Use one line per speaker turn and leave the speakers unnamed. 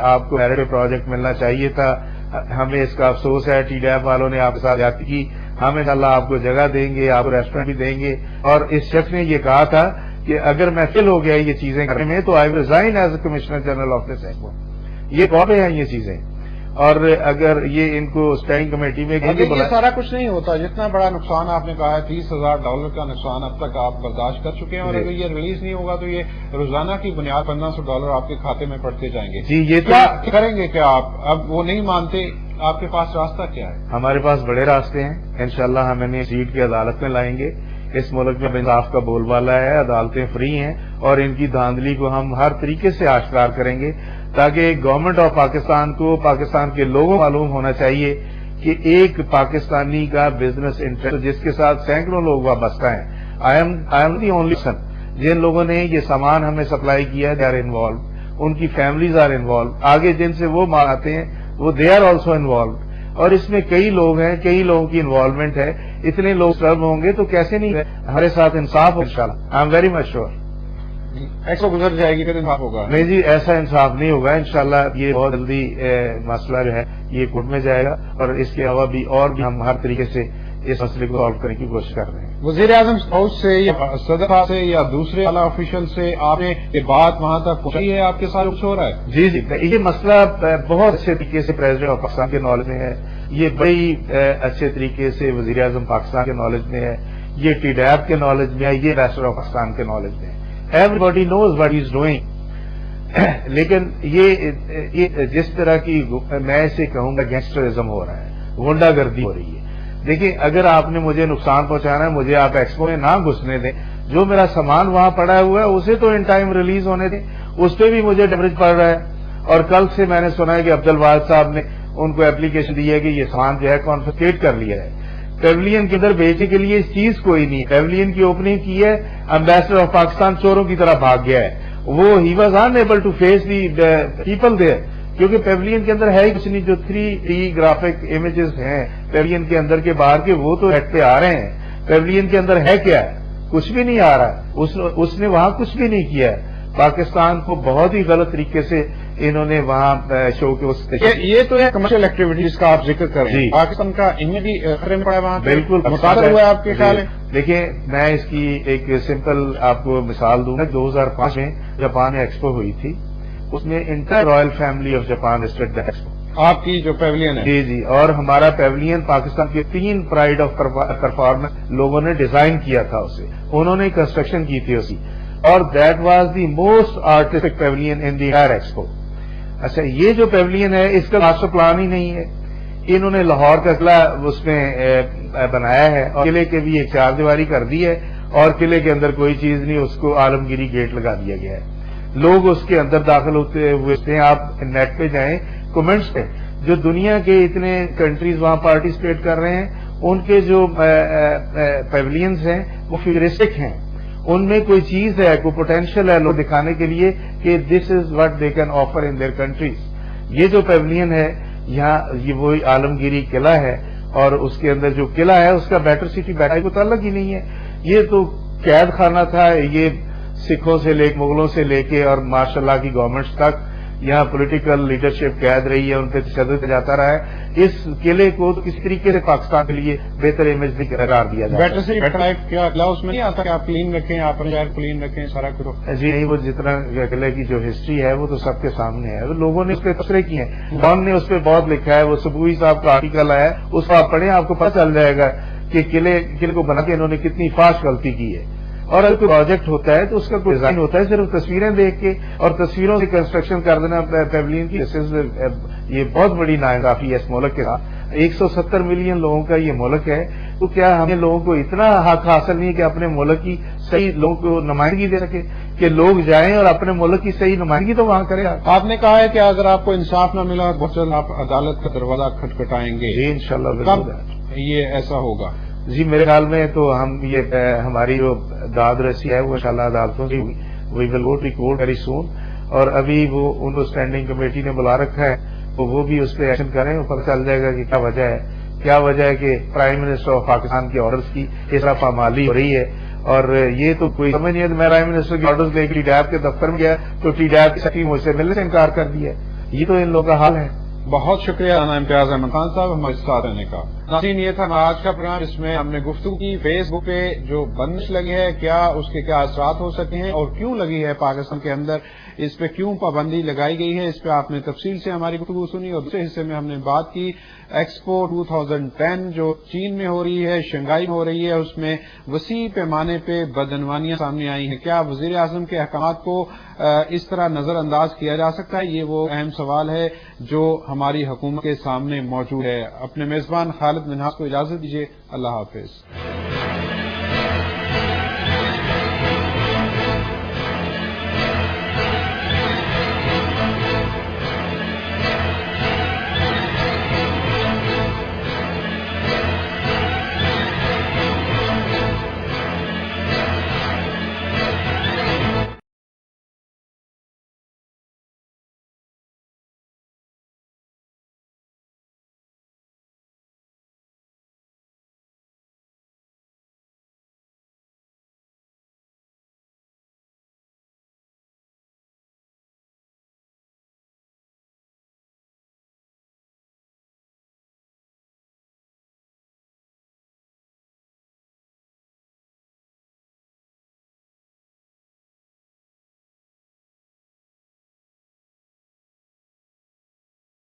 آپ کو merit project ملنا چاہیے تھا، ہمیں اس کا افسوس ہے، ٹی ڈیپ والوں نے آپ کے ساتھ زیادتی کی، ہم انشاءاللہ آپ کو جگہ دیں گے، آپ کو ریسٹورینٹ بھی دیں گے. اور اس شخص نے یہ کہا تھا کہ اگر میں فیل ہو گیا یہ چیزیں کرنے میں تو I will resign as a commissioner general of this expo. یہ کون پہ ہیں یہ چیزیں؟ اور اگر یہ ان کو اسٹینڈنگ کمیٹی میں
یہ سارا کچھ نہیں ہوتا، جتنا بڑا نقصان آپ نے کہا ہے $30,000 کا نقصان اب تک آپ برداشت کر چکے ہیں، اور اگر یہ ریلیز نہیں ہوگا تو یہ روزانہ کی بنیاد $1,500 آپ کے کھاتے میں پڑتے جائیں گے.
جی یہ
کیا کریں گے؟ کیا آپ اب وہ نہیں مانتے؟ آپ کے پاس راستہ کیا ہے؟
ہمارے پاس بڑے راستے ہیں، انشاءاللہ ہم انہیں سیٹ کی عدالت میں لائیں گے. اس ملک میں انصاف کا بول بالا ہے، عدالتیں فری ہیں، اور ان کی دھاندلی کو ہم ہر طریقے سے آشکار کریں گے تاکہ گورنمنٹ آف پاکستان کو، پاکستان کے لوگوں معلوم ہونا چاہیے کہ ایک پاکستانی کا بزنس انٹرسٹ جس کے ساتھ سینکڑوں لوگ وابستہ ہیں. I am the only person جن لوگوں نے یہ سامان ہمیں سپلائی کیا ہے، دے آر انوالوڈ، ان کی فیملیز آر انوالوڈ، آگے جن سے وہ مال آتے ہیں وہ دے آر آلسو انوالوڈ. اور اس میں کئی لوگ ہیں، کئی لوگوں کی انوالومنٹ ہے. اتنے لوگ سرو ہوں گے تو کیسے نہیں ہمارے ساتھ انصاف ہو انشاءاللہ. I am very much sure.
Expo گزر جائے گی پھر انصاف ہوگا؟
نہیں جی، ایسا انصاف نہیں ہوگا انشاءاللہ. یہ بہت جلدی مسئلہ جو ہے یہ کورٹ میں جائے گا، اور اس کے علاوہ بھی اور بھی ہم ہر طریقے سے اس مسئلے کو سالو کرنے کی کوشش کر رہے ہیں.
وزیر اعظم ہاؤس سے یا صدر سے یا دوسرے اعلیٰ آفیشل سے آپ نے یہ بات وہاں تک پہنچائی ہے؟ آپ کے ساتھ کچھ ہو رہا ہے؟
جی جی، یہ مسئلہ بہت اچھے طریقے سے پریزیڈنٹ آف پاکستان کے نالج میں ہے، یہ بڑی اچھے طریقے سے وزیر اعظم پاکستان کے نالج میں ہے، یہ ٹی ڈیپ کے نالج میں ہے، یہ پریزیڈنٹ آف پاکستان کے نالج میں ہے. Every body knows what is doing. لیکن یہ جس طرح کی میں اسے کہوں گا گینگسٹرزم ہو رہا ہے، غنڈہ گردی ہو رہی ہے. دیکھیں، اگر آپ نے مجھے نقصان پہنچانا ہے، مجھے آپ ایکسپو میں نہ گھسنے دیں. جو میرا سامان وہاں پڑا ہوا ہے اسے تو ان ٹائم ریلیز ہونے دیں، اس پہ بھی مجھے ڈیمیج پڑ رہا ہے. اور کل سے میں نے سنا ہے کہ عبدالواحد صاحب نے ان کو اپلیکیشن دی ہے کہ یہ سامان جو ہے کانفسکیٹ کر لیا ہے. پیویلین کے اندر بیچنے کے لیے اس چیز کوئی نہیں. پیویلین کی اوپننگ کی ہے، ایمبیسڈر آف پاکستان چوروں کی طرح بھاگ گیا ہے. وہ ہی was unable to face the people there, کیونکہ پیویلین کے اندر ہے ہی کچھ نہیں. جو 3D گرافک امیجز ہیں پیویلین کے اندر کے باہر کے وہ تو نیٹ پہ آ رہے ہیں. پیویلین کے اندر ہے کیا؟ کچھ بھی نہیں آ رہا. اس نے وہاں کچھ بھی نہیں کیا ہے. پاکستان کو بہت ہی غلط طریقے سے انہوں نے وہاں شو کے
یہ تو ہے کمرشل ایکٹیویٹیز کا آپ ذکر کر رہے ہیں. پاکستان کا امیج بھی خطرے میں پڑا ہے وہاں.
بالکل
متاثر ہوا ہے آپ کے خیال ہے؟
دیکھیں، میں اس کی ایک سمپل آپ کو مثال دوں گا. 2005 میں جاپان میں ایکسپو ہوئی تھی، اس میں انٹر royal family of Japan visited the expo.
آپ کی جو پیویلین ہے؟ جی
جی. اور ہمارا پیویلین پاکستان کے 3 پرائڈ آف پرفارمنس لوگوں نے ڈیزائن کیا تھا، اسے انہوں نے کنسٹرکشن کی تھی اسی، اور that was the most artistic pavilion in the entire expo. اچھا، یہ جو پیویلین ہے اس کا ماسٹر پلان ہی نہیں ہے. انہوں نے لاہور کا قلعہ اس میں بنایا ہے، اور قلعے کے بھی ایک 4 دیواری کر دی ہے، اور قلعے کے اندر کوئی چیز نہیں، اس کو عالمگیری گیٹ لگا دیا گیا ہے. لوگ اس کے اندر داخل ہوتے ہوئے آپ نیٹ پہ جائیں، کمنٹس پہ جو دنیا کے اتنے کنٹریز وہاں پارٹیسپیٹ کر رہے ہیں، ان کے جو پیویلینز ہیں وہ فیوچرسٹک ہیں. ان میں کوئی چیز ہے، کوئی پوٹینشیل ہے لوگ دکھانے کے لیے کہ this is what they can offer in their countries. یہ جو پیویلین ہے یہاں، یہ وہی عالمگیری قلعہ ہے، اور اس کے اندر جو قلعہ ہے اس کا بیٹر سٹی بیٹر کو تعلق ہی نہیں ہے. یہ تو قید خانہ تھا. یہ سکھوں سے لے کے، مغلوں سے لے کے، اور ماشاء اللہ کی گورنمنٹس تک یہاں پولیٹیکل لیڈرشپ قید رہی ہے، ان پہ تشدد جاتا رہا ہے. اس قلعے کو کسی طریقے سے پاکستان کے لیے بہتر امیج بھی قرار دیا جاتا ہے.
بیٹر سے بیٹر لائف کیا اس میں نہیں آتا کہ آپ کلین رکھیں، آپ اپنے شہر کلین رکھیں، سارا کرو؟
جی نہیں، وہ جتنا قلعے کی جو ہسٹری ہے وہ تو سب کے سامنے ہے. لوگوں نے اس پہ تبصرے کیے ہیں، ڈان نے اس پہ بہت لکھا ہے. وہ سبوئی صاحب کا آرٹیکل ہے، اس کو آپ پڑھیں، آپ کو پتہ چل جائے گا کہ قلعے کو بنا کے انہوں نے کتنی فاش غلطی کی ہے. اور اگر کوئی پروجیکٹ ہوتا ہے تو اس کا کوئی ڈیزائن ہوتا ہے، صرف تصویریں دیکھ کے اور تصویروں سے کنسٹرکشن کر دینا پیویلین کی. یہ بہت بڑی ناانصافی ہے اس ملک کے ساتھ. 170 ملین لوگوں کا یہ ملک ہے، تو کیا ہمیں لوگوں کو اتنا حق حاصل نہیں ہے کہ اپنے ملک کی صحیح لوگوں کو نمائندگی دے سکے، کہ لوگ جائیں اور اپنے ملک کی صحیح نمائندگی تو وہاں کریں.
آپ نے کہا ہے کہ اگر آپ کو انصاف نہ ملا بہت جلد آپ عدالت کا دروازہ کھٹکھٹائیں گے.
جی انشاءاللہ.
کب یہ ایسا ہوگا؟
جی میرے خیال میں تو ہم یہ ہماری جو داد رسی ہے وہ انشاءاللہ عدالتوں کی we will go to court very soon. اور ابھی وہ ان کو اسٹینڈنگ کمیٹی نے بلا رکھا ہے، تو وہ بھی اس پہ ایکشن کریں. پتہ چل جائے گا کہ کیا وجہ ہے کہ پرائم منسٹر آف پاکستان کے آرڈرز کی اس طرح پامالی ہو رہی ہے. اور یہ تو کوئی سمجھ نہیں ہے. میں پرائم منسٹر کے آرڈرز لے کے ٹی ڈیپ کے دفتر میں گیا تو ٹی ڈیپ کی سیکرٹری مجھ سے ملنے سے انکار کر دیا ہے. یہ تو ان لوگوں کا حال ہے.
بہت شکریہ رانا امتیاز احمد خان صاحب ہمارے ساتھ رہنے کا. ناظرین یہ تھا آج کا پروگرام جس میں ہم نے گفتگو کی فیس بک پہ جو بندش لگی ہے کیا اس کے کیا اثرات ہو سکتے ہیں اور کیوں لگی ہے پاکستان کے اندر, اس پہ کیوں پابندی لگائی گئی ہے, اس پہ آپ نے تفصیل سے ہماری گفتگو سنی. اور دوسرے حصے میں ہم نے بات کی ایکسپو 2010 جو چین میں ہو رہی ہے, شنگھائی میں ہو رہی ہے, اس میں وسیع پیمانے پہ بدعنوانیاں سامنے آئی ہیں. کیا وزیر اعظم کے احکامات کو اس طرح نظر انداز کیا جا سکتا ہے؟ یہ وہ اہم سوال ہے جو ہماری حکومت کے سامنے موجود ہے. اپنے میزبان خالد منہاس کو اجازت دیجیے. اللہ حافظ.